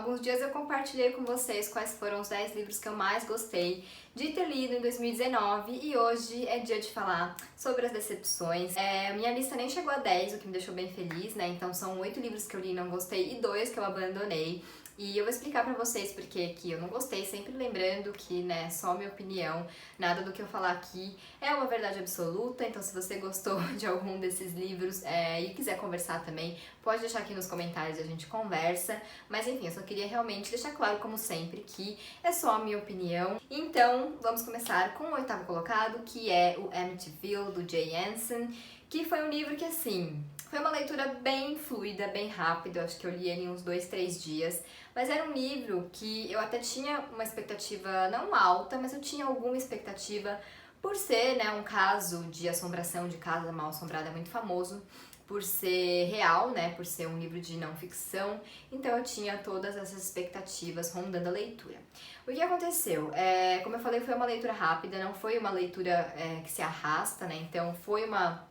alguns dias eu compartilhei com vocês quais foram os 10 livros que eu mais gostei de ter lido em 2019 e hoje é dia de falar sobre as decepções. Minha lista nem chegou a 10, o que me deixou bem feliz, né? Então são 8 livros que eu li e não gostei e 2 que eu abandonei. E eu vou explicar pra vocês porque que eu não gostei, sempre lembrando que, né, só minha opinião, nada do que eu falar aqui é uma verdade absoluta, então se você gostou de algum desses livros e quiser conversar também, pode deixar aqui nos comentários e a gente conversa. Mas enfim, eu só queria realmente deixar claro, como sempre, que é só a minha opinião. Então, vamos começar com o 8º colocado, que é o Amityville, do Jay Anson, que foi um livro que, assim, foi uma leitura bem fluida, bem rápida, acho que eu li ele em uns 2, 3 dias, mas era um livro que eu até tinha uma expectativa não alta, mas eu tinha alguma expectativa por ser, né, um caso de assombração de casa mal assombrada muito famoso, por ser real, né, por ser um livro de não ficção, então eu tinha todas essas expectativas rondando a leitura. O que aconteceu? Como eu falei, foi uma leitura rápida, não foi uma leitura que se arrasta, né, então foi uma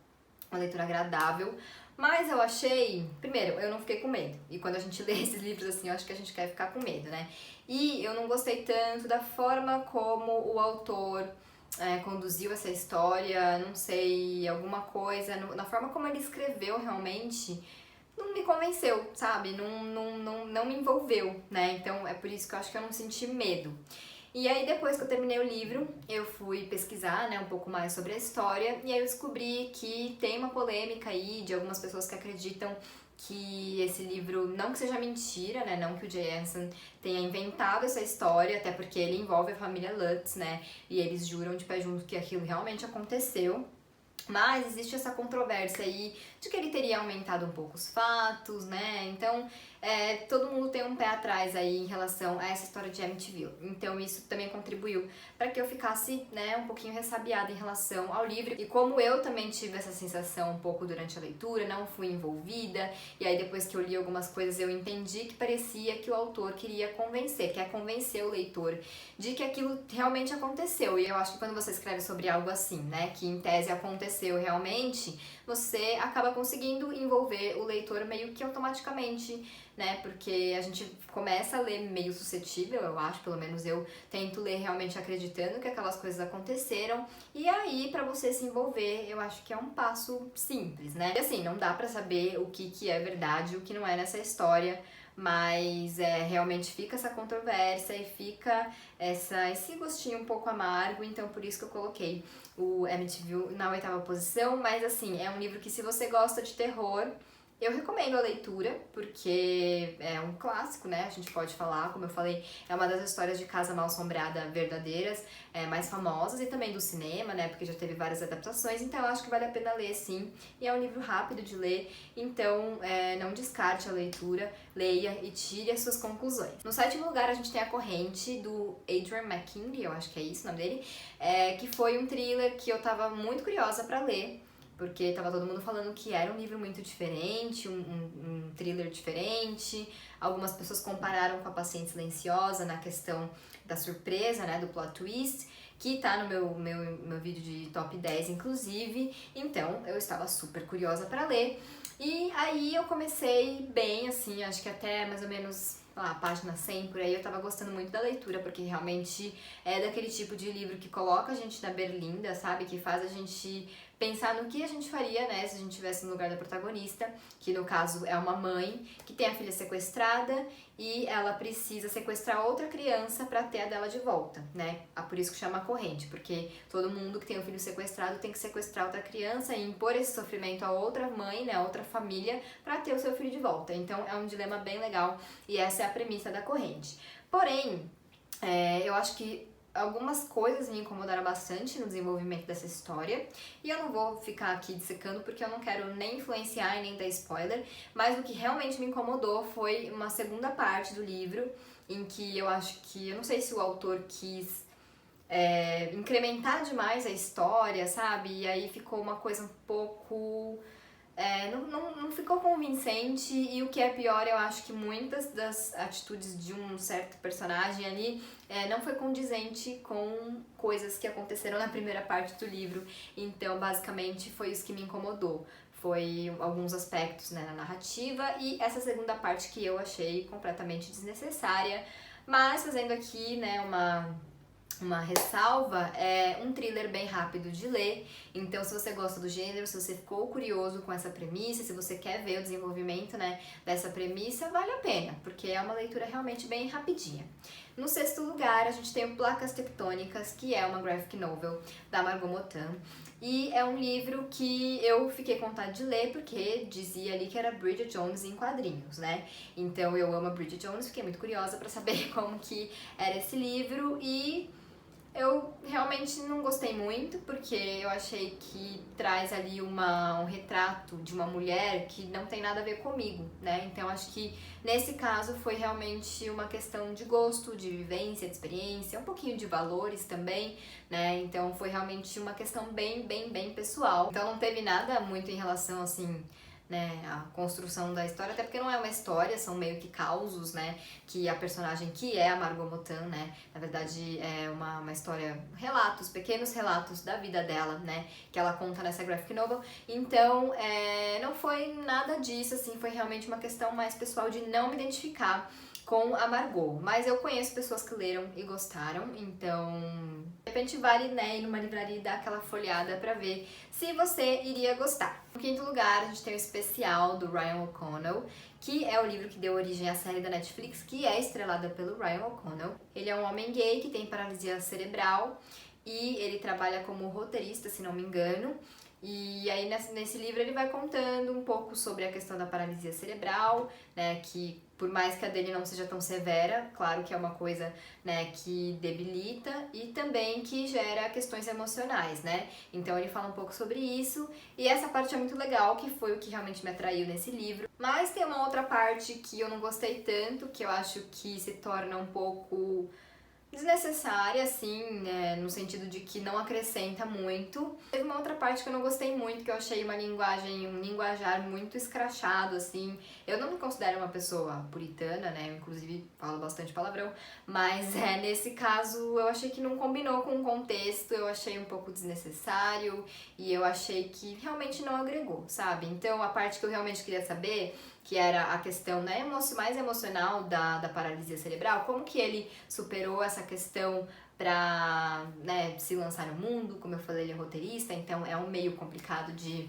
leitura agradável, mas eu achei, primeiro, eu não fiquei com medo, e quando a gente lê esses livros assim, eu acho que a gente quer ficar com medo, né, e eu não gostei tanto da forma como o autor conduziu essa história, não sei, alguma coisa, na forma como ele escreveu realmente, não me convenceu, sabe, não me envolveu, né, então é por isso que eu acho que eu não senti medo. E aí depois que eu terminei o livro, eu fui pesquisar, né, um pouco mais sobre a história e aí eu descobri que tem uma polêmica aí de algumas pessoas que acreditam que esse livro, não que seja mentira, né, não que o Jay Anson tenha inventado essa história, até porque ele envolve a família Lutz, né, e eles juram de pé junto que aquilo realmente aconteceu. Mas existe essa controvérsia aí de que ele teria aumentado um pouco os fatos, né? Então, todo mundo tem um pé atrás aí em relação a essa história de Amityville. Então, isso também contribuiu para que eu ficasse, né, um pouquinho ressabiada em relação ao livro. E como eu também tive essa sensação um pouco durante a leitura, não fui envolvida, e aí depois que eu li algumas coisas eu entendi que parecia que o autor quer convencer o leitor de que aquilo realmente aconteceu. E eu acho que quando você escreve sobre algo assim, né, que em tese aconteceu realmente, você acaba conseguindo envolver o leitor meio que automaticamente, né? Porque a gente começa a ler meio suscetível, eu acho, pelo menos eu tento ler realmente acreditando que aquelas coisas aconteceram, e aí pra você se envolver, eu acho que é um passo simples, né? E assim, não dá pra saber o que é verdade e o que não é nessa história, mas realmente fica essa controvérsia e fica esse gostinho um pouco amargo, então por isso que eu coloquei o Amityville na 8ª posição, mas assim, é um livro que se você gosta de terror, eu recomendo a leitura, porque é um clássico, né, a gente pode falar, como eu falei, é uma das histórias de casa mal assombrada verdadeiras, mais famosas, e também do cinema, né, porque já teve várias adaptações, então eu acho que vale a pena ler sim, e é um livro rápido de ler, então não descarte a leitura, leia e tire as suas conclusões. No 7º lugar a gente tem A Corrente, do Adrian McKinley, eu acho que é isso o nome dele, que foi um thriller que eu tava muito curiosa pra ler, porque tava todo mundo falando que era um livro muito diferente, um thriller diferente. Algumas pessoas compararam com A Paciente Silenciosa na questão da surpresa, né, do plot twist, que tá no meu vídeo de top 10, inclusive. Então, eu estava super curiosa pra ler. E aí eu comecei bem, assim, acho que até mais ou menos a página 100, por aí, eu tava gostando muito da leitura, porque realmente é daquele tipo de livro que coloca a gente na berlinda, sabe? Que faz a gente pensar no que a gente faria, né, se a gente estivesse no lugar da protagonista, que no caso é uma mãe que tem a filha sequestrada e ela precisa sequestrar outra criança pra ter a dela de volta, né? Por isso que chama A Corrente, porque todo mundo que tem um filho sequestrado tem que sequestrar outra criança e impor esse sofrimento a outra mãe, né, a outra família, pra ter o seu filho de volta. Então é um dilema bem legal e essa é a premissa da Corrente. Porém, eu acho que algumas coisas me incomodaram bastante no desenvolvimento dessa história, e eu não vou ficar aqui dissecando porque eu não quero nem influenciar e nem dar spoiler, mas o que realmente me incomodou foi uma segunda parte do livro, em que eu acho que, eu não sei se o autor quis incrementar demais a história, sabe? E aí ficou uma coisa um pouco não ficou convincente, e o que é pior, eu acho que muitas das atitudes de um certo personagem ali não foi condizente com coisas que aconteceram na primeira parte do livro, então basicamente foi isso que me incomodou. foi alguns aspectos, né, na narrativa, e essa segunda parte que eu achei completamente desnecessária, mas fazendo aqui, né, uma ressalva, é um thriller bem rápido de ler, então se você gosta do gênero, se você ficou curioso com essa premissa, se você quer ver o desenvolvimento, né, dessa premissa, vale a pena, porque é uma leitura realmente bem rapidinha. No sexto lugar, a gente tem o Placas Tectônicas, que é uma graphic novel da Margot Motan, e é um livro que eu fiquei com vontade de ler porque dizia ali que era Bridget Jones em quadrinhos, né? Então eu amo a Bridget Jones, fiquei muito curiosa para saber como que era esse livro e eu realmente não gostei muito, porque eu achei que traz ali um retrato de uma mulher que não tem nada a ver comigo, né? Então acho que nesse caso foi realmente uma questão de gosto, de vivência, de experiência, um pouquinho de valores também, né? Então foi realmente uma questão bem pessoal. Então não teve nada muito em relação assim, né, a construção da história, até porque não é uma história, são meio que causos, né, que a personagem que é a Margot Motan, né, na verdade é uma história, relatos, pequenos relatos da vida dela, né, que ela conta nessa graphic novel, então não foi nada disso, assim, foi realmente uma questão mais pessoal de não me identificar com a Margot, mas eu conheço pessoas que leram e gostaram, então de repente vale, né, ir numa livraria e dar aquela folhada pra ver se você iria gostar. No quinto lugar, a gente tem o especial do Ryan O'Connell, que é o livro que deu origem à série da Netflix, que é estrelada pelo Ryan O'Connell. Ele é um homem gay que tem paralisia cerebral e ele trabalha como roteirista, se não me engano. E aí nesse livro ele vai contando um pouco sobre a questão da paralisia cerebral, né, que por mais que a dele não seja tão severa, claro que é uma coisa, né, que debilita e também que gera questões emocionais, né? Então ele fala um pouco sobre isso e essa parte é muito legal, que foi o que realmente me atraiu nesse livro. Mas tem uma outra parte que eu não gostei tanto, que eu acho que se torna um pouco desnecessária, assim, né, no sentido de que não acrescenta muito. Teve uma outra parte que eu não gostei muito, que eu achei um linguajar muito escrachado, assim. Eu não me considero uma pessoa puritana, né, eu, inclusive falo bastante palavrão, mas nesse caso eu achei que não combinou com o contexto, eu achei um pouco desnecessário e eu achei que realmente não agregou, sabe? Então a parte que eu realmente queria saber, que era a questão, né, mais emocional da paralisia cerebral, como que ele superou essa questão para, né, se lançar no mundo, como eu falei, ele é roteirista, então é um meio complicado de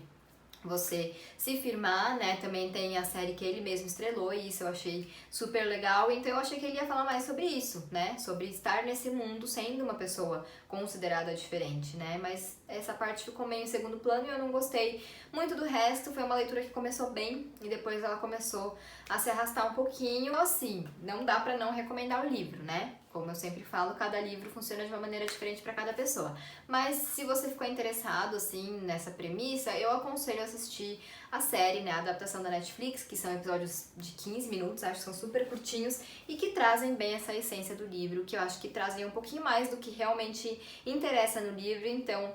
você se firmar, né, também tem a série que ele mesmo estrelou e isso eu achei super legal, então eu achei que ele ia falar mais sobre isso, né, sobre estar nesse mundo sendo uma pessoa considerada diferente, né, mas essa parte ficou meio em segundo plano e eu não gostei muito do resto. Foi uma leitura que começou bem e depois ela começou a se arrastar um pouquinho, assim, não dá pra não recomendar o livro, né, como eu sempre falo, cada livro funciona de uma maneira diferente para cada pessoa. Mas se você ficou interessado, assim, nessa premissa, eu aconselho a assistir a série, né, a adaptação da Netflix, que são episódios de 15 minutos, acho que são super curtinhos e que trazem bem essa essência do livro, que eu acho que trazem um pouquinho mais do que realmente interessa no livro, então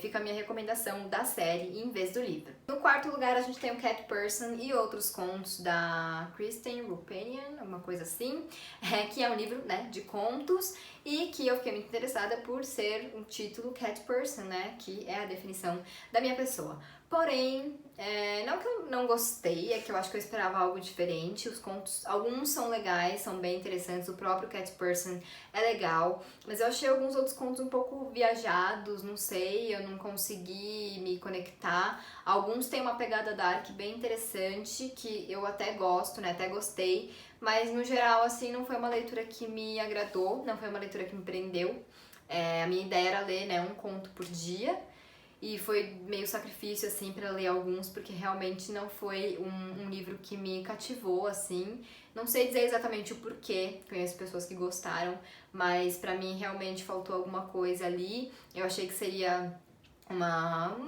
fica a minha recomendação da série em vez do livro. No quarto lugar, a gente tem o Cat Person e outros contos da Kristen Roupenian, uma coisa assim, que é um livro, né, de contos e que eu fiquei muito interessada por ser um título Cat Person, né, que é a definição da minha pessoa. Porém, não que eu não gostei, é que eu acho que eu esperava algo diferente. Os contos, alguns são legais, são bem interessantes, o próprio Cat Person é legal, mas eu achei alguns outros contos um pouco viajados, não sei, eu não consegui me conectar. Alguns têm uma pegada dark bem interessante, que eu até gosto, né, até gostei, mas no geral, assim, não foi uma leitura que me agradou, não foi uma leitura que me prendeu. A minha ideia era ler, né, um conto por dia, e foi meio sacrifício, assim, pra ler alguns, porque realmente não foi um livro que me cativou, assim. Não sei dizer exatamente o porquê, conheço pessoas que gostaram, mas pra mim realmente faltou alguma coisa ali. Eu achei que seria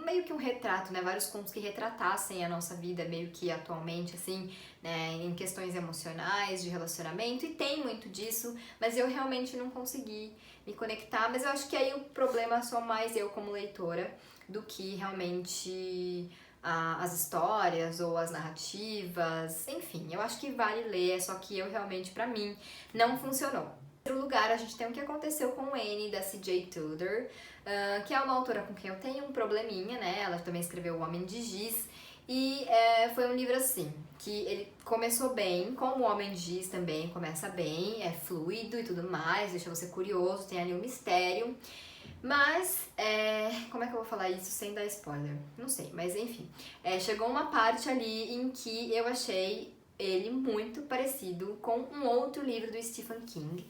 meio que um retrato, né? Vários contos que retratassem a nossa vida meio que atualmente, assim, né? Em questões emocionais, de relacionamento, e tem muito disso, mas eu realmente não consegui me conectar. Mas eu acho que aí o problema sou mais eu como leitora do que realmente as histórias ou as narrativas, enfim, eu acho que vale ler, só que eu realmente, pra mim, não funcionou. Em terceiro lugar, a gente tem O Que Aconteceu com Annie, da C.J. Tudor, que é uma autora com quem eu tenho um probleminha, né? Ela também escreveu O Homem de Giz, e foi um livro assim, que ele começou bem, como O Homem de Giz também começa bem, é fluido e tudo mais, deixa você curioso, tem ali um mistério. Mas, como é que eu vou falar isso sem dar spoiler? Não sei, mas enfim. Chegou uma parte ali em que eu achei ele muito parecido com um outro livro do Stephen King.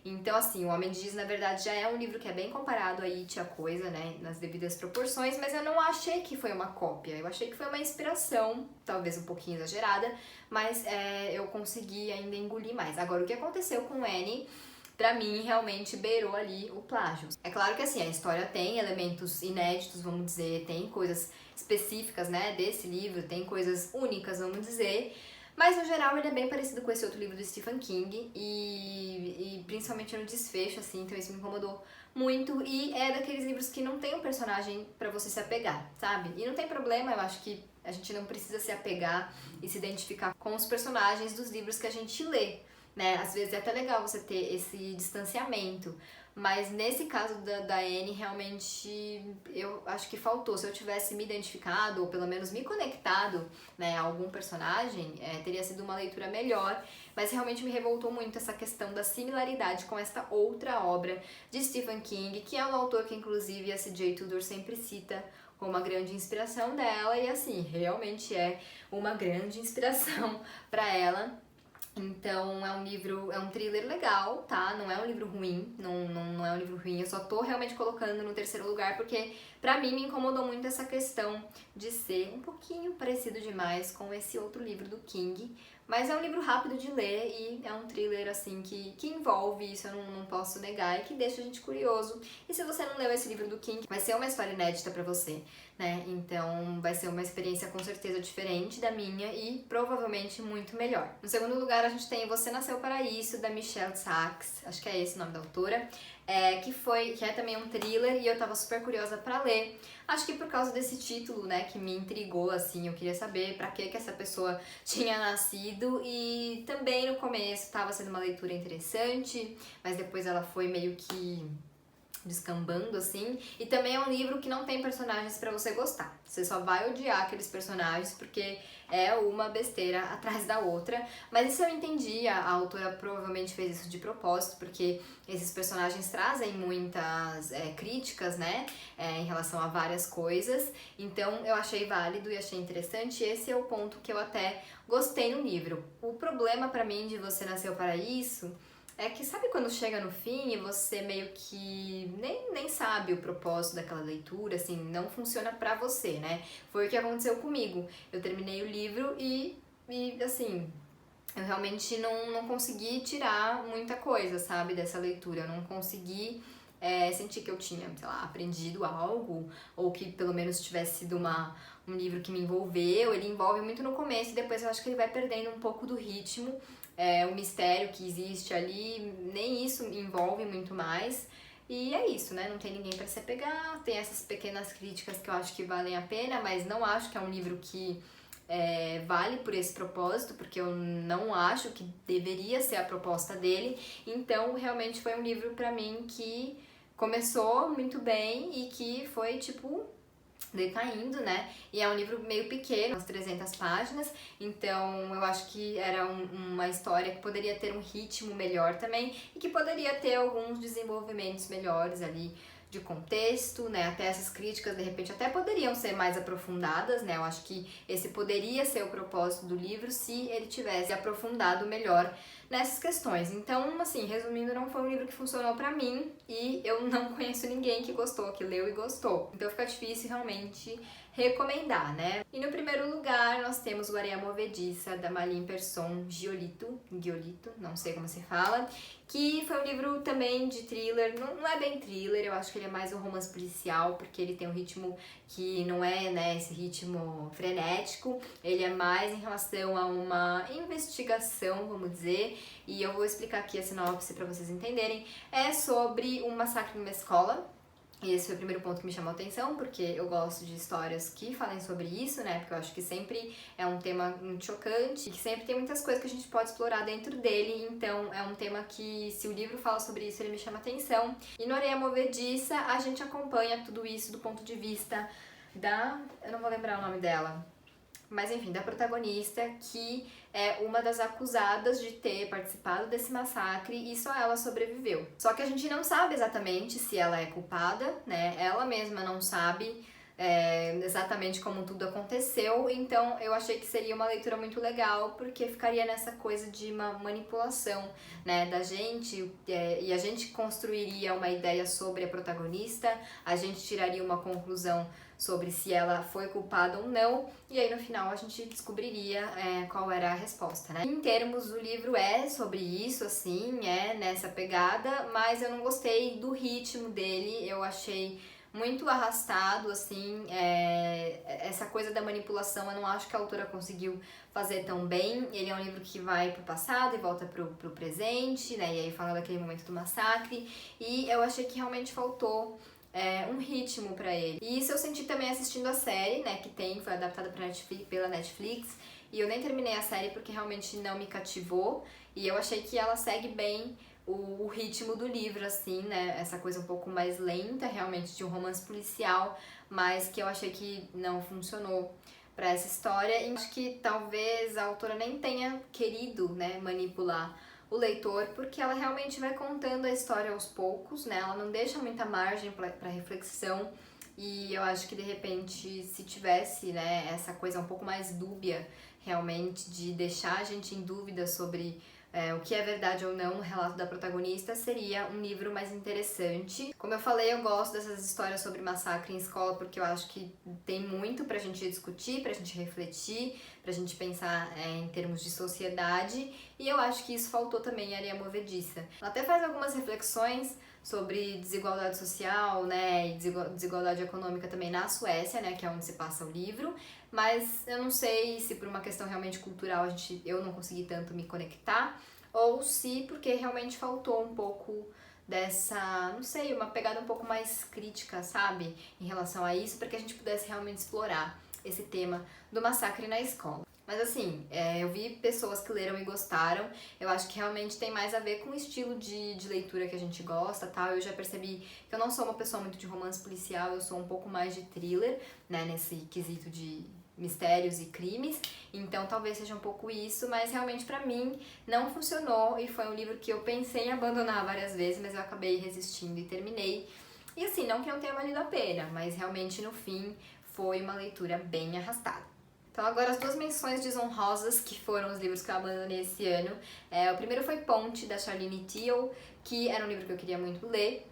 Então, assim, O Homem de Giz, na verdade, já é um livro que é bem comparado a It, a Coisa, né, nas devidas proporções, mas eu não achei que foi uma cópia, eu achei que foi uma inspiração, talvez um pouquinho exagerada, mas eu consegui ainda engolir mais. Agora, o que aconteceu com Annie, pra mim, realmente beirou ali o plágio. É claro que, assim, a história tem elementos inéditos, vamos dizer, tem coisas específicas, né, desse livro, tem coisas únicas, vamos dizer, mas no geral ele é bem parecido com esse outro livro do Stephen King e principalmente no desfecho, assim, então isso me incomodou muito. E é daqueles livros que não tem um personagem pra você se apegar, sabe? E não tem problema, eu acho que a gente não precisa se apegar e se identificar com os personagens dos livros que a gente lê, né? Às vezes é até legal você ter esse distanciamento, mas nesse caso da Anne, realmente eu acho que faltou. Se eu tivesse me identificado, ou pelo menos me conectado, né, a algum personagem, teria sido uma leitura melhor. Mas realmente me revoltou muito essa questão da similaridade com esta outra obra de Stephen King, que é um autor que inclusive a C.J. Tudor sempre cita como uma grande inspiração dela, e assim, realmente é uma grande inspiração para ela. Então é um thriller legal, tá? Não é um livro ruim, não é um livro ruim, eu só tô realmente colocando no terceiro lugar porque pra mim me incomodou muito essa questão de ser um pouquinho parecido demais com esse outro livro do King, mas é um livro rápido de ler e é um thriller assim que envolve, isso eu não posso negar, e que deixa a gente curioso. E se você não leu esse livro do King, vai ser uma história inédita pra você, né? Então vai ser uma experiência com certeza diferente da minha e provavelmente muito melhor. No segundo lugar a gente tem Você Nasceu para Isso, da Michelle Sachs, acho que é esse o nome da autora, que é também um thriller e eu tava super curiosa pra ler. Acho que por causa desse título, né, que me intrigou, assim, eu queria saber pra que essa pessoa tinha nascido, e também no começo tava sendo uma leitura interessante, mas depois ela foi meio que descambando, assim. E também é um livro que não tem personagens pra você gostar. Você só vai odiar aqueles personagens porque é uma besteira atrás da outra. Mas isso eu entendi, a autora provavelmente fez isso de propósito, porque esses personagens trazem muitas críticas, né, em relação a várias coisas. Então eu achei válido e achei interessante. Esse é o ponto que eu até gostei no livro. O problema pra mim de Você Nasceu para Isso é que sabe quando chega no fim e você meio que nem sabe o propósito daquela leitura, assim, não funciona pra você, né? Foi o que aconteceu comigo. Eu terminei o livro e assim, eu realmente não consegui tirar muita coisa, sabe, dessa leitura. Eu não consegui sentir que eu tinha, sei lá, aprendido algo, ou que pelo menos tivesse sido um livro que me envolveu. Ele envolve muito no começo e depois eu acho que ele vai perdendo um pouco do ritmo. O mistério que existe ali, nem isso envolve muito mais. E é isso, né? Não tem ninguém pra se apegar, tem essas pequenas críticas que eu acho que valem a pena, mas não acho que é um livro que vale por esse propósito, porque eu não acho que deveria ser a proposta dele. Então, realmente foi um livro pra mim que começou muito bem e que foi, tipo, decaindo, né? E é um livro meio pequeno, umas 300 páginas, então eu acho que era uma história que poderia ter um ritmo melhor também e que poderia ter alguns desenvolvimentos melhores ali de contexto, né? Até essas críticas de repente até poderiam ser mais aprofundadas, né? Eu acho que esse poderia ser o propósito do livro se ele tivesse aprofundado melhor nessas questões. Então, assim, resumindo, não foi um livro que funcionou pra mim e eu não conheço ninguém que gostou, que leu e gostou. Então fica difícil realmente recomendar, né? E no primeiro lugar nós temos o Areia Movediça, da Malin Persson Giolito, não sei como se fala, que foi um livro também de thriller, não é bem thriller, eu acho que ele é mais um romance policial, porque ele tem um ritmo que não é, né, esse ritmo frenético, ele é mais em relação a uma investigação, vamos dizer, e eu vou explicar aqui a sinopse para vocês entenderem. É sobre um massacre numa escola, E esse foi o primeiro ponto que me chamou a atenção, porque eu gosto de histórias que falem sobre isso, né? Porque eu acho que sempre é um tema muito chocante e que sempre tem muitas coisas que a gente pode explorar dentro dele. Então é um tema que, se o livro fala sobre isso, ele me chama atenção. E no Areia Movediça, a gente acompanha tudo isso do ponto de vista da... eu não vou lembrar o nome dela. Mas enfim, da protagonista, que é uma das acusadas de ter participado desse massacre e só ela sobreviveu. Só que a gente não sabe exatamente se ela é culpada, né? Ela mesma não sabe exatamente como tudo aconteceu, então eu achei que seria uma leitura muito legal, porque ficaria nessa coisa de uma manipulação, né, da gente, e a gente construiria uma ideia sobre a protagonista, a gente tiraria uma conclusão sobre se ela foi culpada ou não, e aí no final a gente descobriria qual era a resposta, né? Em termos, o livro é sobre isso, assim, nessa pegada, mas eu não gostei do ritmo dele, eu achei muito arrastado, assim, essa coisa da manipulação, eu não acho que a autora conseguiu fazer tão bem. Ele é um livro que vai pro passado e volta pro presente, né, e aí fala daquele momento do massacre, e eu achei que realmente faltou um ritmo pra ele. E isso eu senti também assistindo a série, né, que foi adaptada pela Netflix, e eu nem terminei a série porque realmente não me cativou, e eu achei que ela segue bem o ritmo do livro, assim, né, essa coisa um pouco mais lenta, realmente, de um romance policial, mas que eu achei que não funcionou pra essa história, e acho que talvez a autora nem tenha querido, né, manipular o leitor, porque ela realmente vai contando a história aos poucos, né, ela não deixa muita margem pra reflexão, e eu acho que de repente, se tivesse, né, essa coisa um pouco mais dúbia, realmente, de deixar a gente em dúvida sobre o que é verdade ou não no relato da protagonista, seria um livro mais interessante. Como eu falei, eu gosto dessas histórias sobre massacre em escola, porque eu acho que tem muito pra gente discutir, pra gente refletir, pra gente pensar em termos de sociedade, e eu acho que isso faltou também em Areia Movediça. Ela até faz algumas reflexões sobre desigualdade social, né, e desigualdade econômica também na Suécia, né, que é onde se passa o livro, mas eu não sei se por uma questão realmente cultural eu não consegui tanto me conectar, ou se porque realmente faltou um pouco dessa, não sei, uma pegada um pouco mais crítica, sabe, em relação a isso, para que a gente pudesse realmente explorar esse tema do massacre na escola. Mas assim, eu vi pessoas que leram e gostaram, eu acho que realmente tem mais a ver com o estilo de leitura que a gente gosta, tal. Eu já percebi que eu não sou uma pessoa muito de romance policial, eu sou um pouco mais de thriller, né, nesse quesito de mistérios e crimes, então talvez seja um pouco isso, mas realmente pra mim não funcionou, e foi um livro que eu pensei em abandonar várias vezes, mas eu acabei resistindo e terminei. E assim, não que não tenha valido a pena, mas realmente no fim foi uma leitura bem arrastada. Então agora as duas menções desonrosas, que foram os livros que eu abandonei esse ano. O primeiro foi Ponte, da Charlene Thiel, que era um livro que eu queria muito ler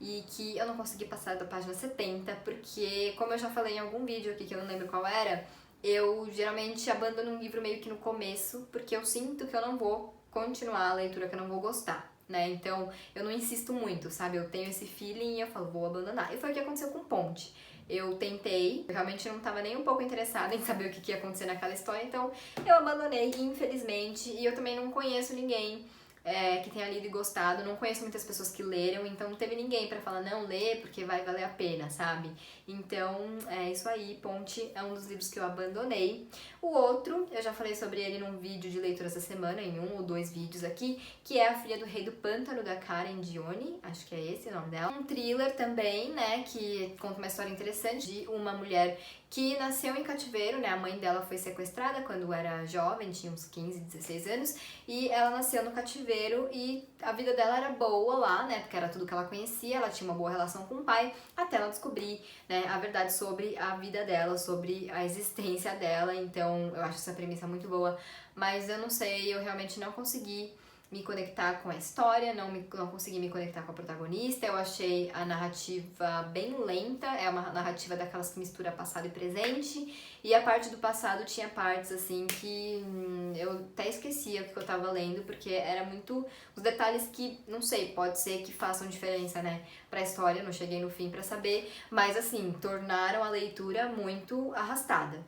e que eu não consegui passar da página 70, porque, como eu já falei em algum vídeo aqui que eu não lembro qual era, eu geralmente abandono um livro meio que no começo, porque eu sinto que eu não vou continuar a leitura, que eu não vou gostar, né? Então eu não insisto muito, sabe? Eu tenho esse feeling e eu falo, vou abandonar. E foi o que aconteceu com Ponte. Eu tentei, eu realmente não estava nem um pouco interessada em saber o que ia acontecer naquela história, então eu abandonei, infelizmente, e eu também não conheço ninguém que tenha lido e gostado, não conheço muitas pessoas que leram, então não teve ninguém pra falar, não, lê porque vai valer a pena, sabe? Então, é isso aí, Ponte é um dos livros que eu abandonei. O outro, eu já falei sobre ele num vídeo de leitura essa semana, em 1 ou 2 vídeos aqui, que é A Filha do Rei do Pântano, da Karen Dione, acho que é esse o nome dela. Um thriller também, né, que conta uma história interessante de uma mulher que nasceu em cativeiro, né, a mãe dela foi sequestrada quando era jovem, tinha uns 15, 16 anos, e ela nasceu no cativeiro e a vida dela era boa lá, né, porque era tudo que ela conhecia, ela tinha uma boa relação com o pai, até ela descobrir, né, a verdade sobre a vida dela, sobre a existência dela. Então eu acho essa premissa muito boa, mas eu não sei, eu realmente não consegui me conectar com a história, não consegui me conectar com a protagonista. Eu achei a narrativa bem lenta, é uma narrativa daquelas que mistura passado e presente, e a parte do passado tinha partes assim que eu até esquecia o que eu tava lendo, porque era muito os detalhes que, não sei, pode ser que façam diferença, né, pra história, não cheguei no fim pra saber, mas assim, tornaram a leitura muito arrastada.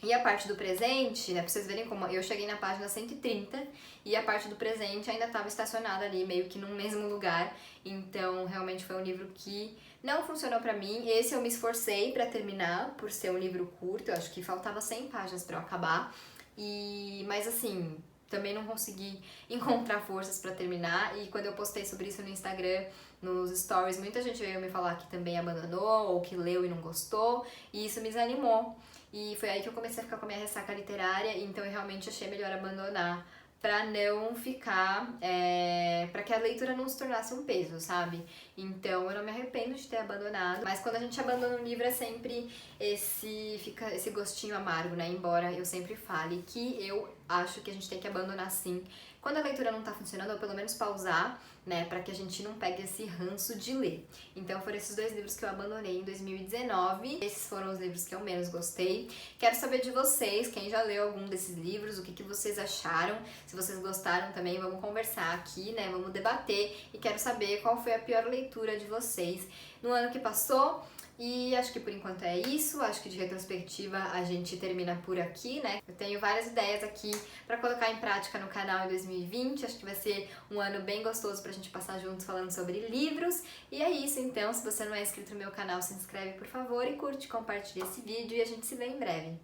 E a parte do presente, né, pra vocês verem como eu cheguei na página 130 e a parte do presente ainda estava estacionada ali, meio que no mesmo lugar. Então, realmente foi um livro que não funcionou pra mim. Esse eu me esforcei pra terminar, por ser um livro curto, eu acho que faltava 100 páginas pra eu acabar. Mas assim, também não consegui encontrar forças pra terminar. E quando eu postei sobre isso no Instagram, nos stories, muita gente veio me falar que também abandonou ou que leu e não gostou, e isso me desanimou. E foi aí que eu comecei a ficar com a minha ressaca literária, então eu realmente achei melhor abandonar pra não ficar, pra que a leitura não se tornasse um peso, sabe? Então eu não me arrependo de ter abandonado, mas quando a gente abandona um livro é sempre fica esse gostinho amargo, né? Embora eu sempre fale que eu acho que a gente tem que abandonar sim quando a leitura não tá funcionando, ou pelo menos pausar, né, pra que a gente não pegue esse ranço de ler. Então foram esses 2 livros que eu abandonei em 2019. Esses foram os livros que eu menos gostei. Quero saber de vocês, quem já leu algum desses livros, o que vocês acharam. Se vocês gostaram também, vamos conversar aqui, né, vamos debater. E quero saber qual foi a pior leitura de vocês no ano que passou. E acho que por enquanto é isso, acho que de retrospectiva a gente termina por aqui, né? Eu tenho várias ideias aqui pra colocar em prática no canal em 2020, acho que vai ser um ano bem gostoso pra gente passar juntos falando sobre livros. E é isso então, se você não é inscrito no meu canal, se inscreve por favor e curte, compartilha esse vídeo e a gente se vê em breve.